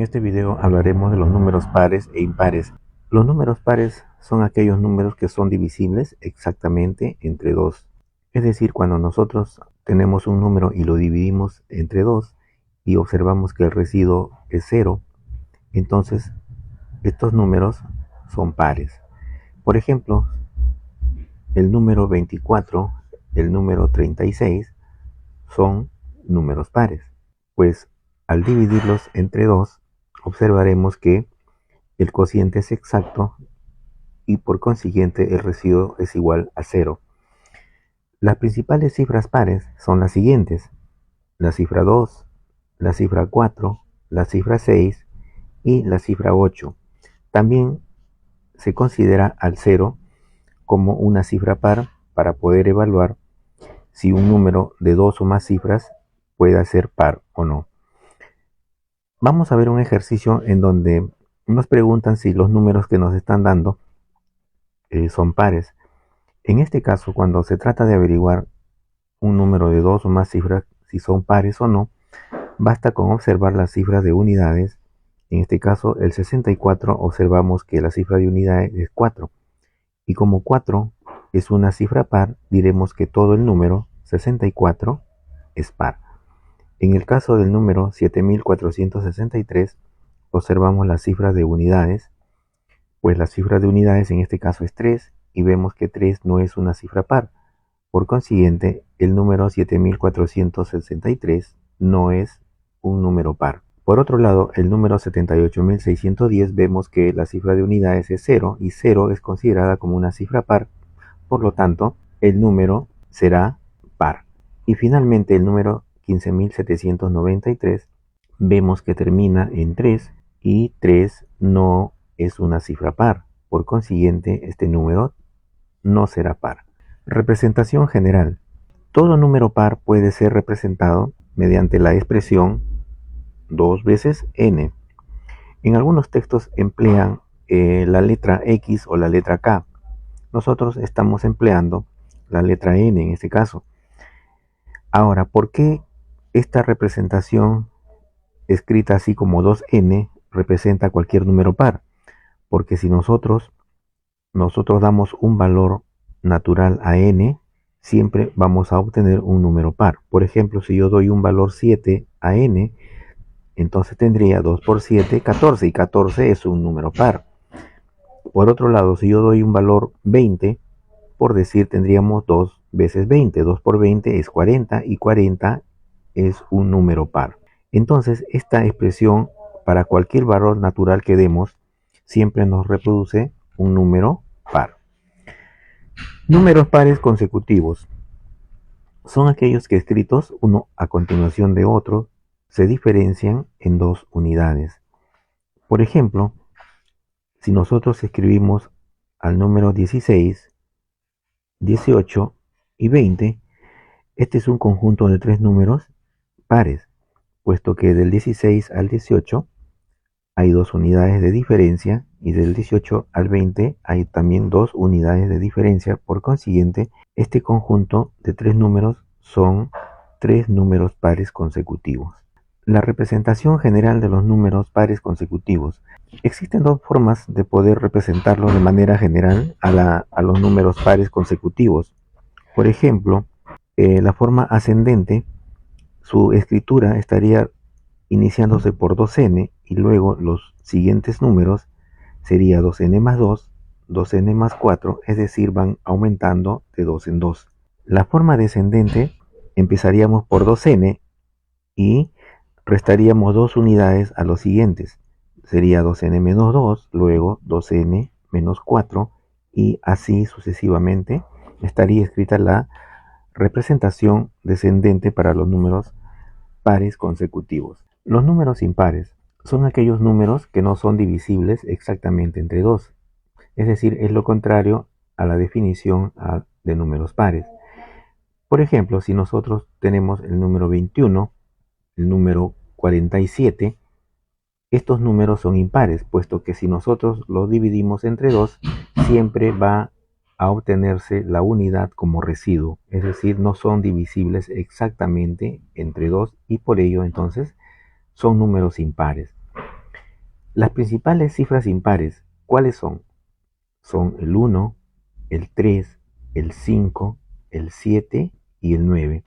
En este video hablaremos de los números pares e impares. Los números pares son aquellos números que son divisibles exactamente entre 2. Es decir, cuando nosotros tenemos un número y lo dividimos entre 2 y observamos que el residuo es 0, entonces estos números son pares. Por ejemplo, el número 24, el número 36 son números pares, pues al dividirlos entre 2 observaremos que el cociente es exacto y por consiguiente el residuo es igual a 0. Las principales cifras pares son las siguientes: la cifra 2, la cifra 4, la cifra 6 y la cifra 8. También se considera al 0 como una cifra par para poder evaluar si un número de 2 o más cifras puede ser par o no. Vamos a ver un ejercicio en donde nos preguntan si los números que nos están dando son pares. En este caso, cuando se trata de averiguar un número de 2 o más cifras, si son pares o no, basta con observar las cifras de unidades. En este caso, el 64, observamos que la cifra de unidades es 4. Y como 4 es una cifra par, diremos que todo el número 64 es par. En el caso del número 7463, observamos las cifras de unidades, pues la cifra de unidades en este caso es 3 y vemos que 3 no es una cifra par. Por consiguiente, el número 7463 no es un número par. Por otro lado, el número 78610 vemos que la cifra de unidades es 0 y 0 es considerada como una cifra par, por lo tanto, el número será par. Y finalmente el número 15793 vemos que termina en 3 y 3 no es una cifra par. Por consiguiente, este número no será par. Representación general. Todo número par puede ser representado mediante la expresión 2 veces n. En algunos textos emplean la letra X o la letra K. Nosotros estamos empleando la letra n en este caso. Ahora, ¿por qué esta representación escrita así como 2n representa cualquier número par? Porque si nosotros damos un valor natural a n, siempre vamos a obtener un número par. Por ejemplo, si yo doy un valor 7 a n, entonces tendría 2 por 7, 14, y 14 es un número par. Por otro lado, si yo doy un valor 20, por decir, tendríamos 2 veces 20. 2 por 20 es 40 y 40 es un número par. Entonces, esta expresión para cualquier valor natural que demos siempre nos reproduce un número par. Números pares consecutivos son aquellos que escritos uno a continuación de otro se diferencian en 2 unidades. Por ejemplo, si nosotros escribimos al número 16, 18 y 20, este es un conjunto de 3 números pares, puesto que del 16 al 18 hay 2 unidades de diferencia y del 18 al 20 hay también 2 unidades de diferencia. Por consiguiente, este conjunto de 3 números son 3 números pares consecutivos. La representación general de los números pares consecutivos. Existen 2 formas de poder representarlos de manera general a los números pares consecutivos. Por ejemplo, la forma ascendente, su escritura estaría iniciándose por 2n y luego los siguientes números sería 2n más 2, 2n más 4, es decir, van aumentando de 2 en 2. La forma descendente, empezaríamos por 2n y restaríamos 2 unidades a los siguientes. Sería 2n menos 2, luego 2n menos 4 y así sucesivamente. Estaría escrita la representación descendente para los números pares consecutivos. Los números impares son aquellos números que no son divisibles exactamente entre 2. Es decir, es lo contrario a la definición de números pares. Por ejemplo, si nosotros tenemos el número 21, el número 47, estos números son impares, puesto que si nosotros los dividimos entre 2, siempre va a obtenerse la unidad como residuo, es decir, no son divisibles exactamente entre 2 y por ello entonces son números impares. Las principales cifras impares, ¿cuáles son? Son el 1, el 3, el 5, el 7 y el 9.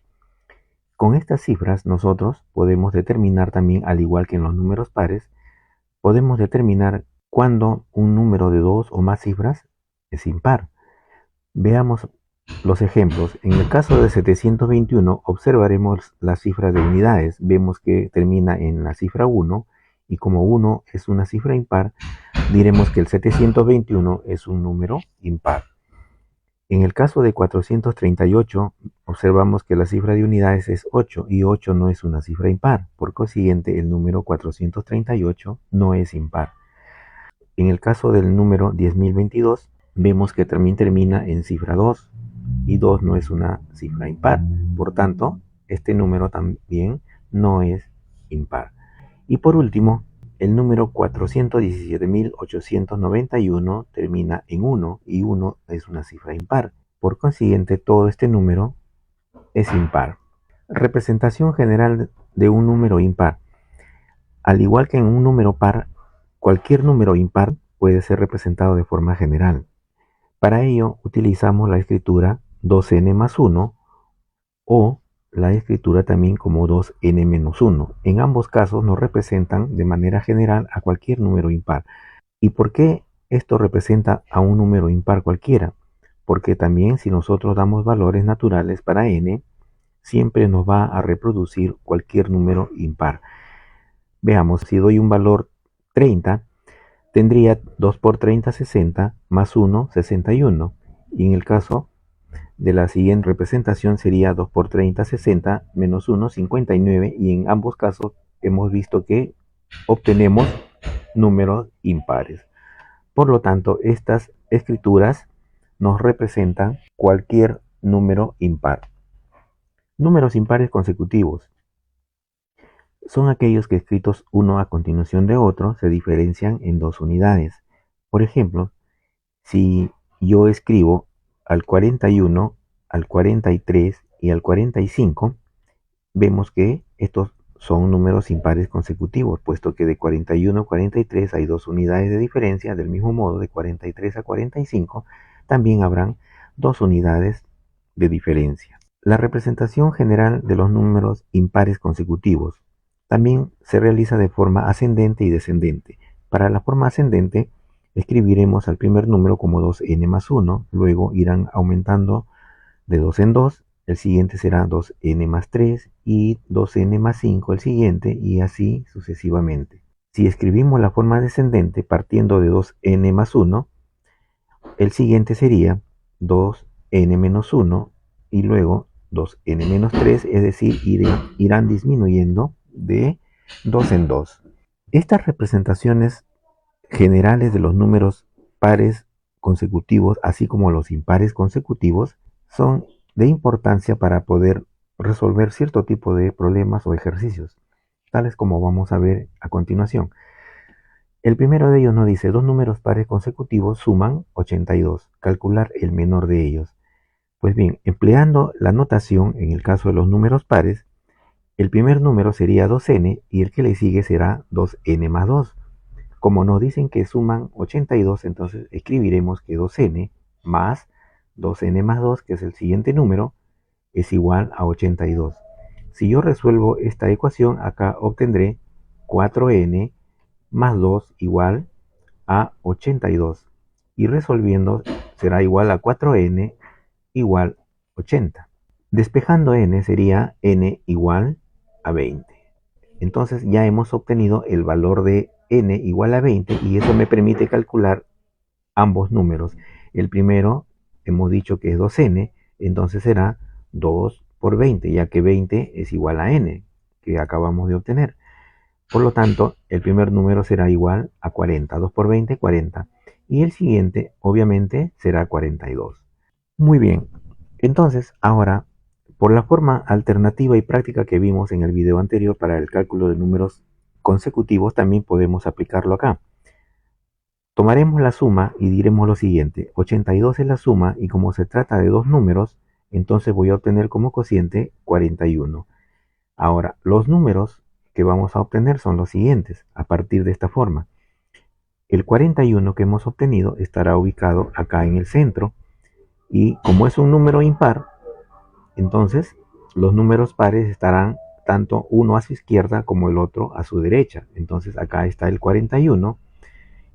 Con estas cifras nosotros podemos determinar también, al igual que en los números pares, podemos determinar cuándo un número de dos o más cifras es impar. Veamos los ejemplos. En el caso de 721 observaremos las cifras de unidades. Vemos que termina en la cifra 1 y como 1 es una cifra impar, diremos que el 721 es un número impar. En el caso de 438 observamos que la cifra de unidades es 8 y 8 no es una cifra impar. Por consiguiente, el número 438 no es impar. En el caso del número 10.022 vemos que también termina en cifra 2 y 2 no es una cifra impar. Por tanto, este número también no es impar. Y por último, el número 417.891 termina en 1 y 1 es una cifra impar. Por consiguiente, todo este número es impar. Representación general de un número impar. Al igual que en un número par, cualquier número impar puede ser representado de forma general. Para ello utilizamos la escritura 2n más 1 o la escritura también como 2n-1. En ambos casos nos representan de manera general a cualquier número impar. ¿Y por qué esto representa a un número impar cualquiera? Porque también si nosotros damos valores naturales para n, siempre nos va a reproducir cualquier número impar. Veamos, si doy un valor 30, tendría 2 por 30, 60, más 1, 61. Y en el caso de la siguiente representación sería 2 por 30, 60, menos 1, 59. Y en ambos casos hemos visto que obtenemos números impares. Por lo tanto, estas escrituras nos representan cualquier número impar. Números impares consecutivos son aquellos que escritos uno a continuación de otro se diferencian en dos unidades. Por ejemplo, si yo escribo al 41, al 43 y al 45, vemos que estos son números impares consecutivos, puesto que de 41 a 43 hay dos unidades de diferencia. Del mismo modo, de 43 a 45 también habrán dos unidades de diferencia. La representación general de los números impares consecutivos también se realiza de forma ascendente y descendente. Para la forma ascendente, escribiremos al primer número como 2n más 1, luego irán aumentando de 2 en 2, el siguiente será 2n más 3 y 2n más 5 el siguiente, y así sucesivamente. Si escribimos la forma descendente partiendo de 2n más 1, el siguiente sería 2n menos 1 y luego 2n menos 3, es decir, irán disminuyendo de 2 en 2. Estas representaciones generales de los números pares consecutivos, así como los impares consecutivos, son de importancia para poder resolver cierto tipo de problemas o ejercicios, tales como vamos a ver a continuación. El primero de ellos nos dice: dos números pares consecutivos suman 82. Calcular el menor de ellos. Pues bien, empleando la notación en el caso de los números pares, el primer número sería 2n y el que le sigue será 2n más 2. Como nos dicen que suman 82, entonces escribiremos que 2n más 2n más 2, que es el siguiente número, es igual a 82. Si yo resuelvo esta ecuación, acá obtendré 4n más 2 igual a 82. Y resolviendo será igual a 4n igual 80. Despejando n sería n igual a 20. Entonces ya hemos obtenido el valor de n igual a 20 y eso me permite calcular ambos números. El primero hemos dicho que es 2n, entonces será 2 por 20, ya que 20 es igual a n, que acabamos de obtener. Por lo tanto, el primer número será igual a 40. 2 por 20, 40. Y el siguiente, obviamente, será 42. Muy bien. Entonces, ahora, por la forma alternativa y práctica que vimos en el video anterior para el cálculo de números consecutivos, también podemos aplicarlo acá. Tomaremos la suma y diremos lo siguiente: 82 es la suma y como se trata de dos números, entonces voy a obtener como cociente 41. Ahora, los números que vamos a obtener son los siguientes, a partir de esta forma. El 41 que hemos obtenido estará ubicado acá en el centro y como es un número impar, entonces los números pares estarán tanto uno a su izquierda como el otro a su derecha. Entonces acá está el 41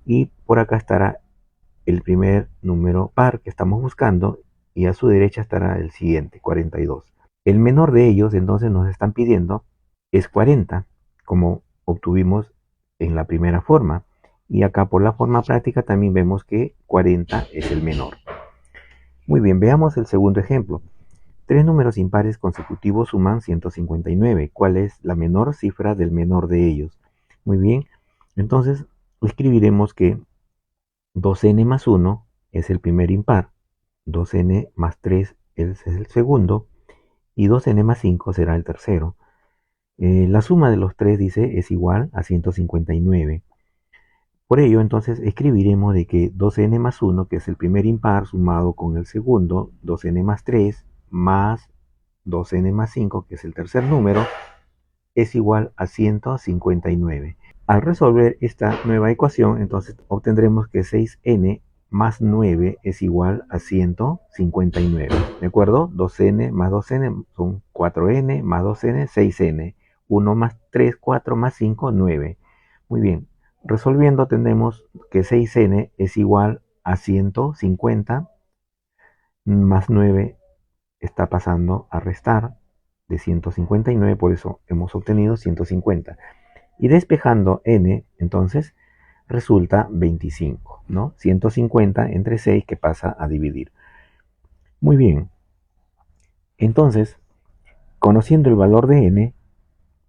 y por acá estará el primer número par que estamos buscando y a su derecha estará el siguiente, 42. El menor de ellos entonces nos están pidiendo es 40, como obtuvimos en la primera forma. Y acá por la forma práctica también vemos que 40 es el menor. Muy bien, veamos el segundo ejemplo. Tres números impares consecutivos suman 159. ¿Cuál es la menor cifra del menor de ellos? Muy bien, entonces escribiremos que 2n más 1 es el primer impar, 2n más 3 es el segundo y 2n más 5 será el tercero. La suma de los tres, dice, es igual a 159. Por ello, entonces, escribiremos de que 2n más 1, que es el primer impar, sumado con el segundo, 2n más 3, más 2n más 5, que es el tercer número, es igual a 159. Al resolver esta nueva ecuación, entonces obtendremos que 6n más 9 es igual a 159. ¿De acuerdo? 2n más 2n son 4n, más 2n, 6n. 1 más 3, 4 más 5, 9. Muy bien. Resolviendo tenemos que 6n es igual a 150 más 9 está pasando a restar de 159, por eso hemos obtenido 150. Y despejando n, entonces, resulta 25, ¿no? 150 entre 6 que pasa a dividir. Muy bien. Entonces, conociendo el valor de n,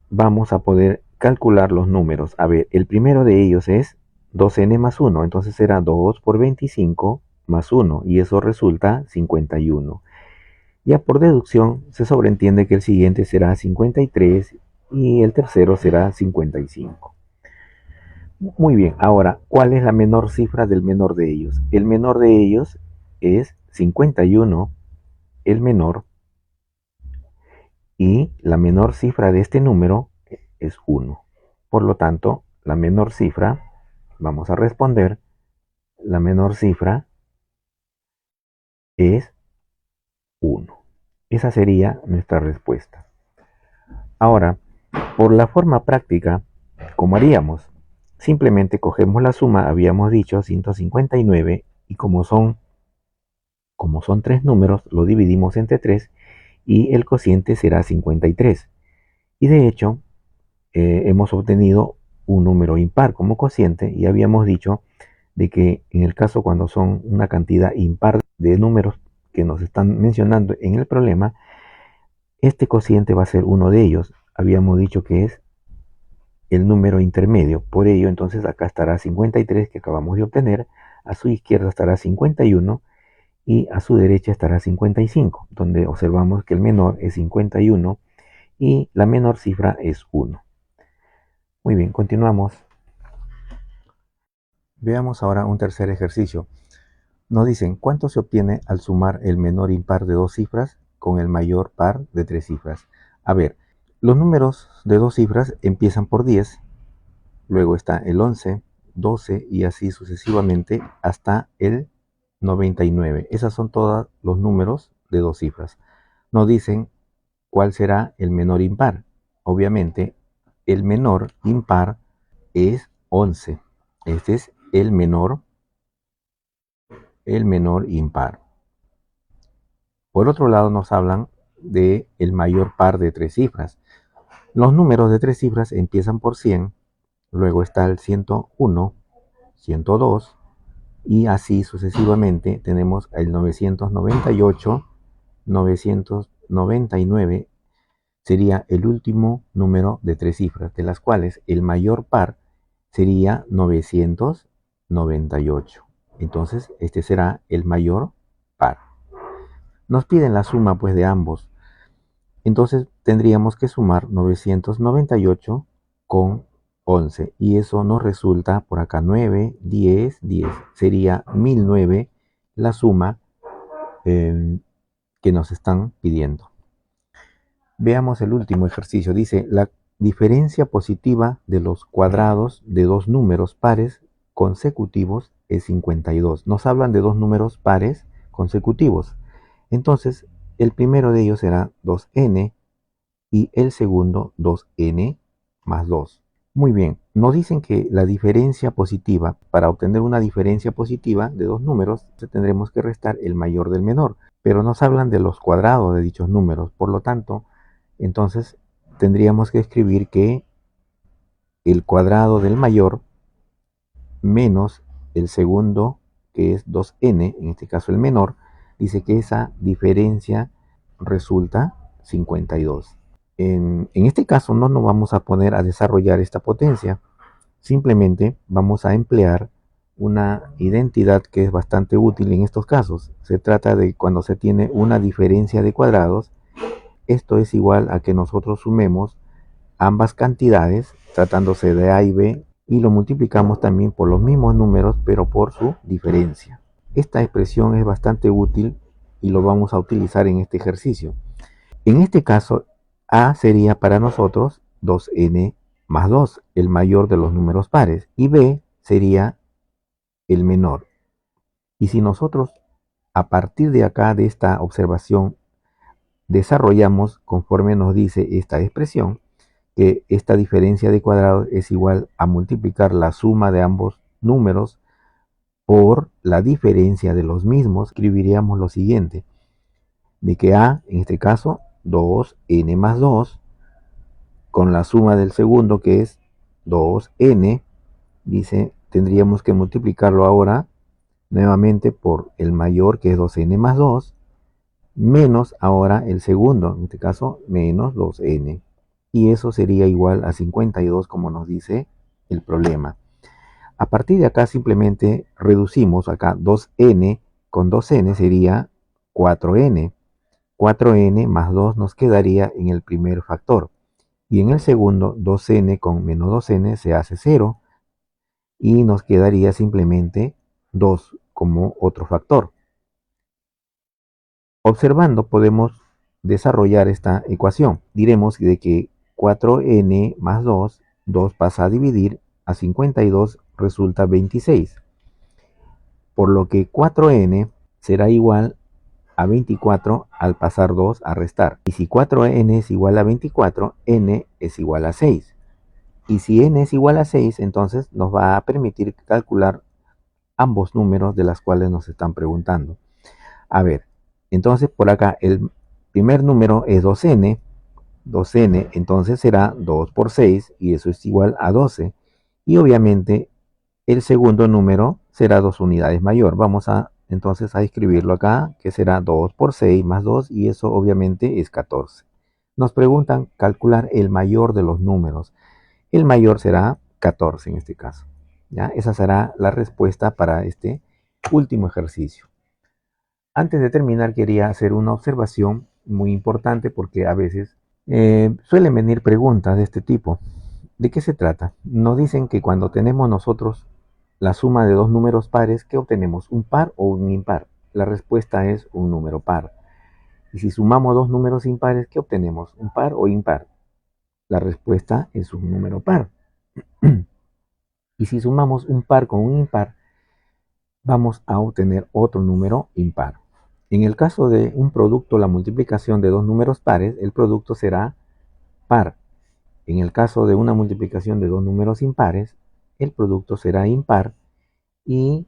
vamos a poder calcular los números. A ver, el primero de ellos es 2n más 1, entonces será 2 por 25 más 1, y eso resulta 51. Ya por deducción se sobreentiende que el siguiente será 53 y el tercero será 55. Muy bien, ahora, ¿cuál es la menor cifra del menor de ellos? El menor de ellos es 51, el menor, y la menor cifra de este número es 1. Por lo tanto, la menor cifra, vamos a responder, la menor cifra es 1. Esa sería nuestra respuesta. Ahora, por la forma práctica, ¿cómo haríamos? Simplemente cogemos la suma, habíamos dicho 159, y como son tres números, lo dividimos entre 3 y el cociente será 53. Y de hecho, hemos obtenido un número impar como cociente y habíamos dicho de que en el caso cuando son una cantidad impar de números que nos están mencionando en el problema, este cociente va a ser uno de ellos. Habíamos dicho que es el número intermedio. Por ello, entonces acá estará 53 que acabamos de obtener, a su izquierda estará 51 y a su derecha estará 55, donde observamos que el menor es 51 y la menor cifra es 1. Muy bien, continuamos. Veamos ahora un tercer ejercicio. Nos dicen, ¿cuánto se obtiene al sumar el menor impar de dos cifras con el mayor par de tres cifras? A ver, los números de dos cifras empiezan por 10, luego está el 11, 12 y así sucesivamente hasta el 99. Esos son todos los números de dos cifras. Nos dicen cuál será el menor impar. Obviamente, el menor impar es 11. Este es el menor impar. Por otro lado, nos hablan de el mayor par de tres cifras. Los números de tres cifras empiezan por 100, luego está el 101, 102 y así sucesivamente tenemos el 998, 999 sería el último número de tres cifras, de las cuales el mayor par sería 998. Entonces, este será el mayor par. Nos piden la suma pues de ambos. Entonces, tendríamos que sumar 998 con 11 y eso nos resulta por acá 9, 10, 10. Sería 1009 la suma que nos están pidiendo. Veamos el último ejercicio. Dice, la diferencia positiva de los cuadrados de dos números pares consecutivos es 52. Nos hablan de dos números pares consecutivos. Entonces, el primero de ellos será 2n y el segundo 2n más 2. Muy bien, nos dicen que la diferencia positiva, para obtener una diferencia positiva de dos números, tendremos que restar el mayor del menor, pero nos hablan de los cuadrados de dichos números, por lo tanto, entonces tendríamos que escribir que el cuadrado del mayor menos el segundo, que es 2n, en este caso el menor, dice que esa diferencia resulta 52. En este caso no nos vamos a poner a desarrollar esta potencia, simplemente vamos a emplear una identidad que es bastante útil en estos casos. Se trata de cuando se tiene una diferencia de cuadrados, esto es igual a que nosotros sumemos ambas cantidades, tratándose de A y B, y lo multiplicamos también por los mismos números, pero por su diferencia. Esta expresión es bastante útil y lo vamos a utilizar en este ejercicio. En este caso, A sería para nosotros 2n más 2, el mayor de los números pares, y B sería el menor. Y si nosotros, a partir de acá, de esta observación, desarrollamos, conforme nos dice esta expresión, que esta diferencia de cuadrados es igual a multiplicar la suma de ambos números por la diferencia de los mismos, escribiríamos lo siguiente, de que A, en este caso, 2n más 2, con la suma del segundo, que es 2n, dice, tendríamos que multiplicarlo ahora nuevamente por el mayor, que es 2n más 2, menos ahora el segundo, en este caso, menos 2n. Y eso sería igual a 52, como nos dice el problema. A partir de acá simplemente reducimos acá 2n con 2n sería 4n. 4n más 2 nos quedaría en el primer factor. Y en el segundo, 2n con menos 2n se hace 0. Y nos quedaría simplemente 2 como otro factor. Observando podemos desarrollar esta ecuación. Diremos de que 4n más 2, 2 pasa a dividir, a 52 resulta 26. Por lo que 4n será igual a 24 al pasar 2 a restar. Y si 4n es igual a 24, n es igual a 6. Y si n es igual a 6, entonces nos va a permitir calcular ambos números de los cuales nos están preguntando. A ver, entonces por acá el primer número es 2n. 2n entonces será 2 por 6 y eso es igual a 12. Y obviamente el segundo número será 2 unidades mayor. Vamos a entonces a escribirlo acá, que será 2 por 6 más 2 y eso obviamente es 14. Nos preguntan calcular el mayor de los números. El mayor será 14 en este caso. ¿Ya? Esa será la respuesta para este último ejercicio. Antes de terminar quería hacer una observación muy importante porque a veces suelen venir preguntas de este tipo. ¿De qué se trata? Nos dicen que cuando tenemos nosotros la suma de dos números pares, ¿qué obtenemos? ¿Un par o un impar? La respuesta es un número par. Y si sumamos dos números impares, ¿qué obtenemos? ¿Un par o impar? La respuesta es un número par. Y si sumamos un par con un impar, vamos a obtener otro número impar. En el caso de un producto, la multiplicación de dos números pares, el producto será par. En el caso de una multiplicación de dos números impares, el producto será impar. Y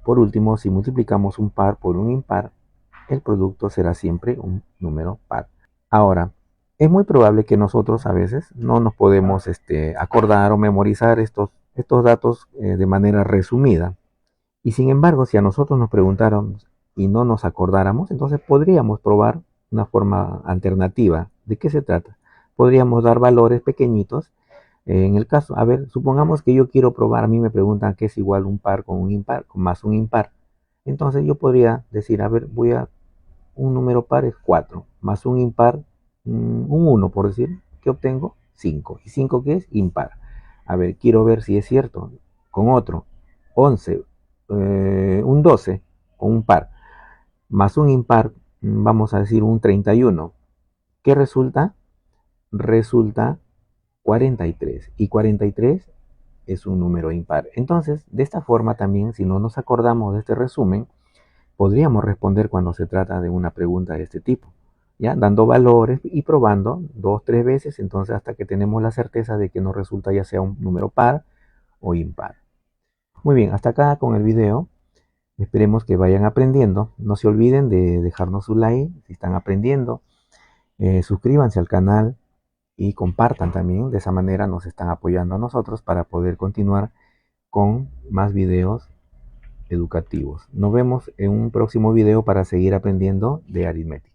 por último, si multiplicamos un par por un impar, el producto será siempre un número par. Ahora, es muy probable que nosotros a veces no nos podemos acordar o memorizar estos datos de manera resumida. Y sin embargo, si a nosotros nos preguntaron y no nos acordáramos, entonces podríamos probar una forma alternativa. ¿De qué se trata? Podríamos dar valores pequeñitos. En el caso, a ver, supongamos que yo quiero probar, a mí me preguntan qué es igual un par con un impar, con más un impar. Entonces yo podría decir, a ver, un número par es 4, más un impar, un 1 por decir, ¿qué obtengo? 5. ¿Y 5 qué es? Impar. A ver, quiero ver si es cierto. Con otro, 11, un 12 con un par, más un impar, vamos a decir un 31. ¿Qué resulta? Resulta 43. ¿Y 43 es un número impar. Entonces, de esta forma también, si no nos acordamos de este resumen, podríamos responder cuando se trata de una pregunta de este tipo, ¿ya? Dando valores y probando 2, 3 veces, entonces hasta que tenemos la certeza de que nos resulta ya sea un número par o impar. Muy bien, hasta acá con el video. Esperemos que vayan aprendiendo. No se olviden de dejarnos su like si están aprendiendo. Suscríbanse al canal y compartan también. De esa manera nos están apoyando a nosotros para poder continuar con más videos educativos. Nos vemos en un próximo video para seguir aprendiendo de aritmética.